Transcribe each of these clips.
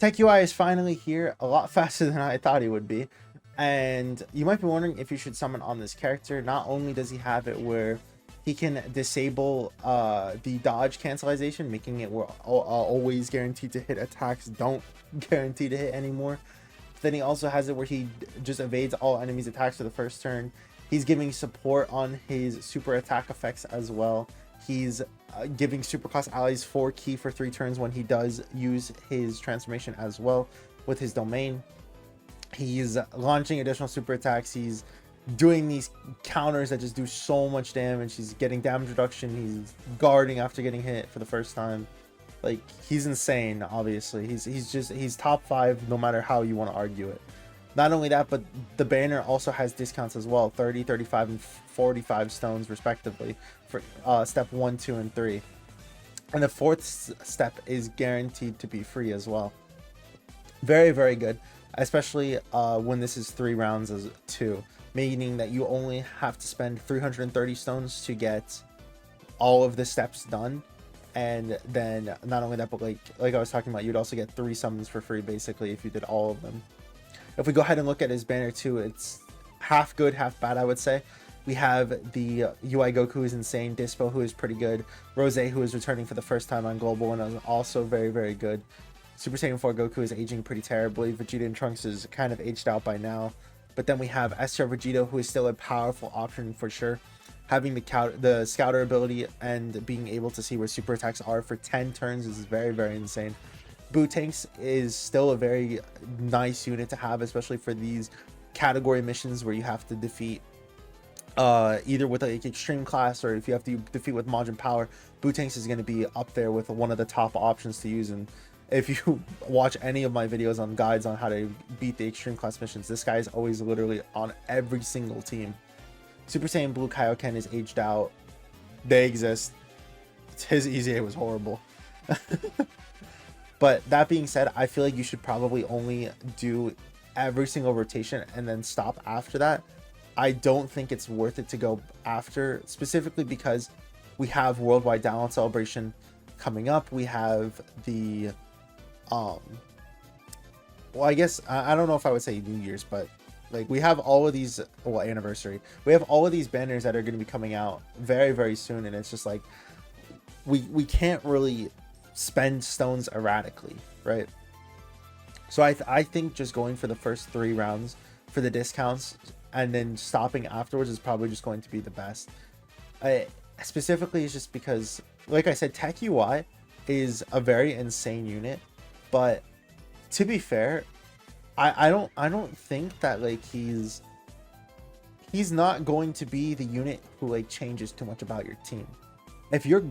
Tech UI is finally here, a lot faster than I thought he would be. And you might be wondering if you should summon on this character. Not only does he have it where he can disable the dodge cancelization, making it where always guaranteed to hit attacks don't guarantee to hit anymore. Then he also has it where he just evades all enemies' attacks for the first turn. He's giving support on his super attack effects as well. He's giving superclass allies 4 ki for 3 turns when he does use his transformation as well with his domain. He's launching additional super attacks. He's doing these counters that just do so much damage. He's getting damage reduction. He's guarding after getting hit for the first time. Like, he's insane. Obviously, he's top 5 no matter how you want to argue it. Not only that, but the banner also has discounts as well, 30, 35, and 45 stones respectively for step 1, 2, and 3. And the 4th step is guaranteed to be free as well. Very, very good, especially when this is 3 rounds as 2, meaning that you only have to spend 330 stones to get all of the steps done. And then not only that, but like I was talking about, you'd also get 3 summons for free basically if you did all of them. If we go ahead and look at his banner too, it's half good, half bad, I would say. We have the UI Goku, who is insane, Dispo, who is pretty good, Rose, who is returning for the first time on Global and is also very, very good. Super Saiyan 4 Goku is aging pretty terribly. Vegeta and Trunks is kind of aged out by now. But then we have SR Vegeta, who is still a powerful option for sure. Having the Scouter ability and being able to see where super attacks are for 10 turns is very, very insane. Boo Tanks is still a very nice unit to have, especially for these category missions where you have to defeat either with like extreme class or if you have to defeat with Majin Power. Boo Tanks is going to be up there with one of the top options to use. And if you watch any of my videos on guides on how to beat the extreme class missions, this guy is always literally on every single team. Super Saiyan Blue Kaioken is aged out. They exist. His EZA was horrible. But that being said, I feel like you should probably only do every single rotation and then stop after that. I don't think it's worth it to go after, specifically because we have Worldwide Download Celebration coming up. We have the well, I guess I don't know if I would say New Year's, but like we have all of these, well, anniversary. We have all of these banners that are going to be coming out very, very soon, and it's just like we can't really spend stones erratically, right? So I think just going for the first 3 rounds for the discounts and then stopping afterwards is probably just going to be the best. Specifically, it's just because, like I said, Tech UI is a very insane unit, but to be fair, I don't think that like he's not going to be the unit who like changes too much about your team. If you're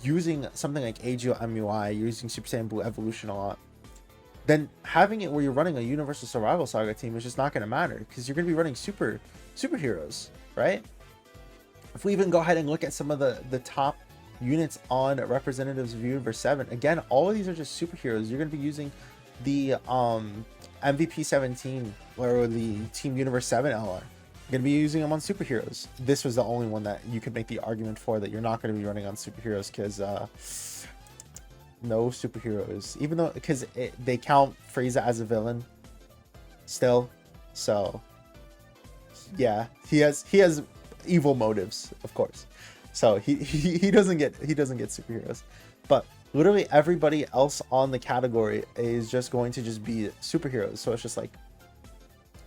using something like AGO MUI, you're using Super Saiyan Blue Evolution a lot, then having it where you're running a Universal Survival Saga team is just not going to matter because you're going to be running superheroes, right? If we even go ahead and look at some of the top units on Representatives of Universe 7, again, all of these are just superheroes. You're going to be using the MVP 17 or the Team Universe 7 LR. Going to be using them on superheroes. This was the only one that you could make the argument for that you're not going to be running on superheroes because no superheroes, even though because they count Frieza as a villain still. So yeah, he has evil motives, of course. So he doesn't get superheroes, but literally everybody else on the category is just going to just be superheroes. So it's just like,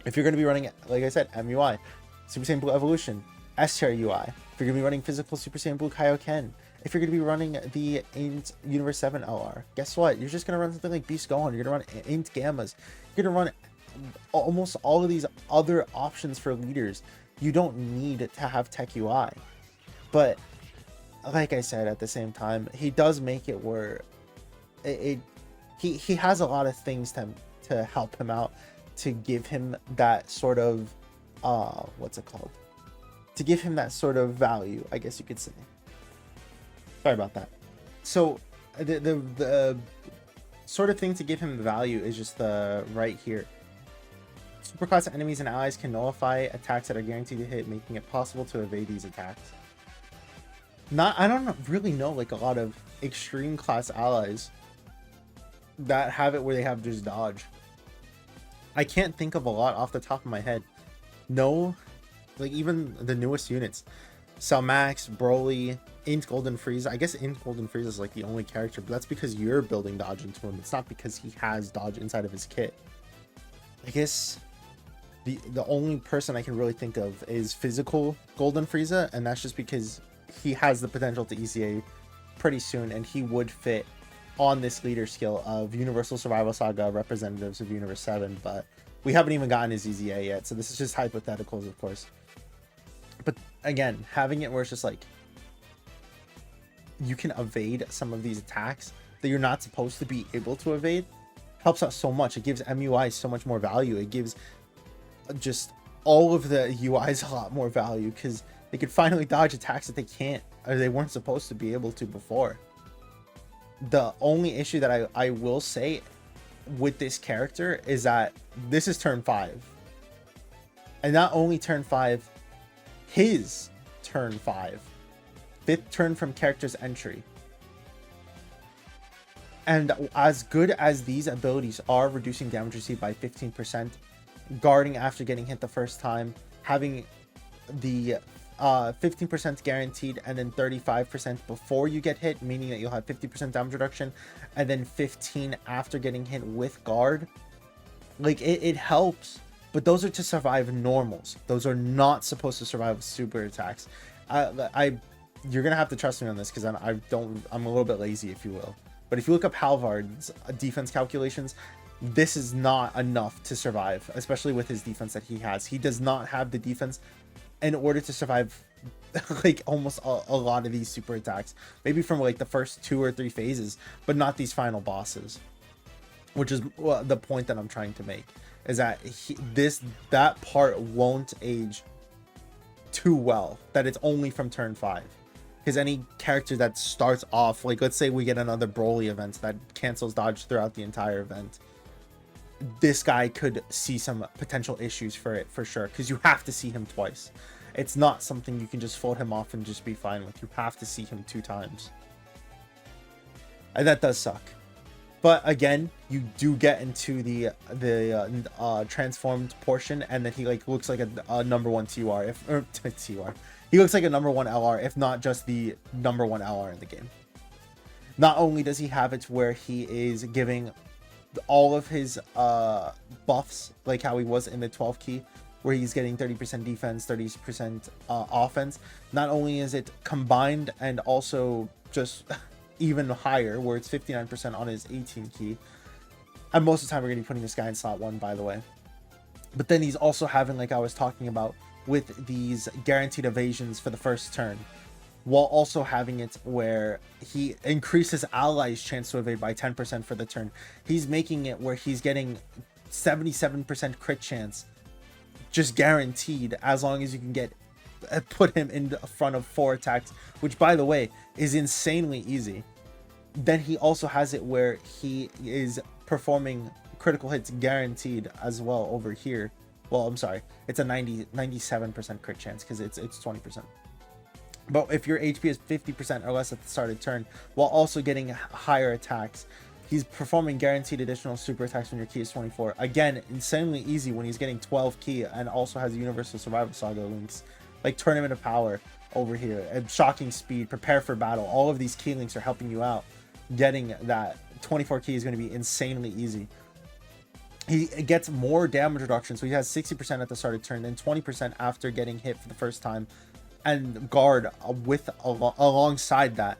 if you're going to be running, like I said, MUI, Super Saiyan Blue Evolution, S-Tier UI, if you're going to be running physical Super Saiyan Blue Kaioken, if you're going to be running the Int Universe 7 LR, guess what? You're just going to run something like Beast Gohan. You're going to run Int Gammas. You're going to run almost all of these other options for leaders. You don't need to have Tech UI. But like I said, at the same time, he does make it where he has a lot of things to help him out, to give him that sort of what's it called, to give him that sort of value, I guess you could say. Sorry about that. So the sort of thing to give him the value is just the right here. Superclass enemies and allies can nullify attacks that are guaranteed to hit, making it possible to evade these attacks. I don't really know like a lot of extreme class allies that have it where they have just dodge. I can't think of a lot off the top of my head. No, like even the newest units, Max, Broly, Int Golden Frieza. I guess Int Golden Frieza is like the only character, but that's because you're building dodge into him. It's not because he has dodge inside of his kit. I guess the only person I can really think of is physical Golden Frieza, and that's just because he has the potential to ECA pretty soon, and he would fit on this leader skill of Universal Survival Saga representatives of Universe 7, but we haven't even gotten his EZA yet, so this is just hypotheticals, of course. But again, having it where it's just like you can evade some of these attacks that you're not supposed to be able to evade helps out so much. It gives MUI so much more value. It gives just all of the UIs a lot more value because they could finally dodge attacks that they can't or they weren't supposed to be able to before. The only issue that I will say with this character is that this is turn 5. And not only turn 5, his turn 5. 5th turn from character's entry. And as good as these abilities are, reducing damage received by 15%, guarding after getting hit the first time, having the 15% guaranteed and then 35% before you get hit, meaning that you'll have 50% damage reduction, and then 15 after getting hit with guard. Like it helps, but those are to survive normals. Those are not supposed to survive super attacks. You're gonna have to trust me on this because I'm a little bit lazy, if you will. But if you look up Halvard's defense calculations, this is not enough to survive, especially with his defense that he has. He does not have the defense in order to survive like almost a lot of these super attacks. Maybe from like the first 2 or 3 phases, but not these final bosses. Which is the point that I'm trying to make, is that that part won't age too well, that it's only from turn 5. Because any character that starts off, like let's say we get another Broly event that cancels dodge throughout the entire event, this guy could see some potential issues for it for sure, because you have to see him twice. It's not something you can just fold him off and just be fine with. You have to see him 2 times. And that does suck. But again, you do get into the transformed portion, and then he like looks like a number 1 TUR, TUR. He looks like a number 1 LR, if not just the number 1 LR in the game. Not only does he have it where he is giving all of his buffs, like how he was in the 12 key, where he's getting 30% defense, 30% offense. Not only is it combined and also just even higher, where it's 59% on his 18 key. And most of the time we're going to be putting this guy in slot 1, by the way. But then he's also having, like I was talking about, with these guaranteed evasions for the first turn, while also having it where he increases allies' chance to evade by 10% for the turn. He's making it where he's getting 77% crit chance, just guaranteed, as long as you can put him in front of 4 attacks, which by the way is insanely easy. Then he also has it where he is performing critical hits guaranteed as well over here. Well, I'm sorry, it's a 97% crit chance because it's 20%. But if your HP is 50% or less at the start of turn, while also getting higher attacks, he's performing guaranteed additional super attacks when your key is 24. Again, insanely easy when he's getting 12 key and also has Universal Survival Saga links, like Tournament of Power over here, and Shocking Speed, Prepare for Battle. All of these key links are helping you out. Getting that 24 key is going to be insanely easy. He gets more damage reduction, so he has 60% at the start of turn, then 20% after getting hit for the first time, and guard alongside that.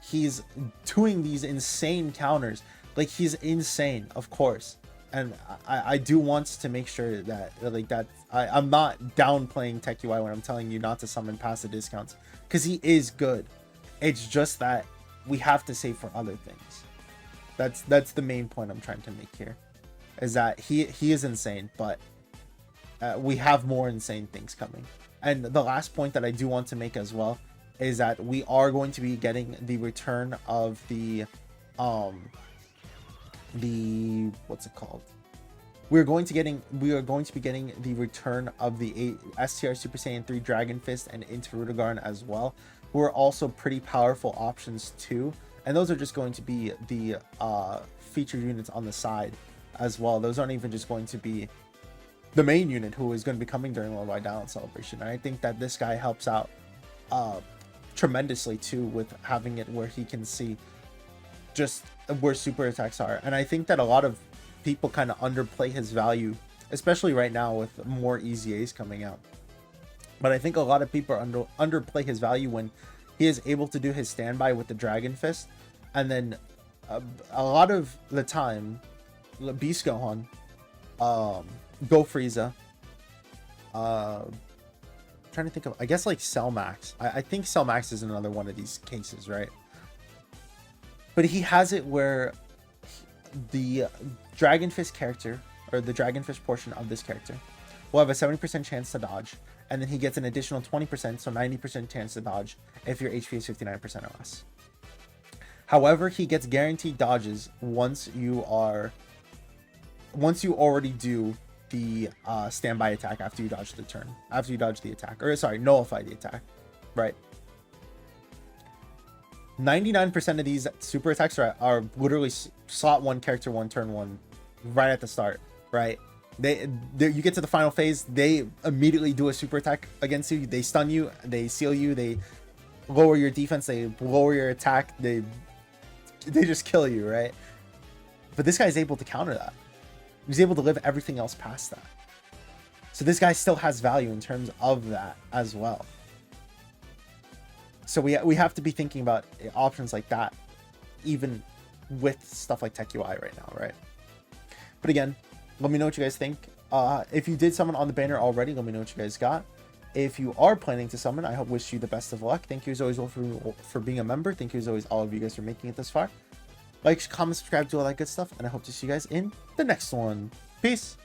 He's doing these insane counters. Like, he's insane, of course. And I do want to make sure that, like, that I'm not downplaying Tech UI when I'm telling you not to summon past the discounts, because he is good. It's just that we have to save for other things. That's the main point I'm trying to make here, is that he is insane, but we have more insane things coming. And the last point that I do want to make as well is that we are going to be getting the return of the what's it called? We are going to be getting the return of the STR Super Saiyan 3 Dragon Fist and Into Rudigarn as well, who are also pretty powerful options too. and those are just going to be the featured units on the side as well. Those aren't even just going to be the main unit who is going to be coming during Worldwide Download Celebration. And I think that this guy helps out tremendously too, with having it where he can see just where super attacks are. And I think that a lot of people kind of underplay his value, especially right now with more EZAs coming out. But I think a lot of people underplay his value when he is able to do his standby with the Dragon Fist, and then a lot of the time, Beast Gohan, Go Frieza, trying to think of, I guess like Cell Max. I think Cell Max is another one of these cases, right? But he has it where the Dragon Fist character, or the Dragon Fist portion of this character, will have a 70% chance to dodge, and then he gets an additional 20%, so 90% chance to dodge if your HP is 59% or less. However, he gets guaranteed dodges once you already do the standby attack after you dodge the turn, after you dodge the attack, or sorry, nullify the attack, right? 99% of these super attacks are literally slot 1, character 1, turn 1, right at the start, right? You get to the final phase, they immediately do a super attack against you. They stun you, they seal you, they lower your defense, they lower your attack, they just kill you, right? But this guy's able to counter that. He's able to live everything else past that. So this guy still has value in terms of that as well. So we have to be thinking about options like that, even with stuff like Tech UI right now, right? But again, let me know what you guys think. If you did summon on the banner already, let me know what you guys got. If you are planning to summon, I wish you the best of luck. Thank you as always for being a member. Thank you as always all of you guys for making it this far. Like, comment, subscribe, do all that good stuff, and I hope to see you guys in the next one. Peace.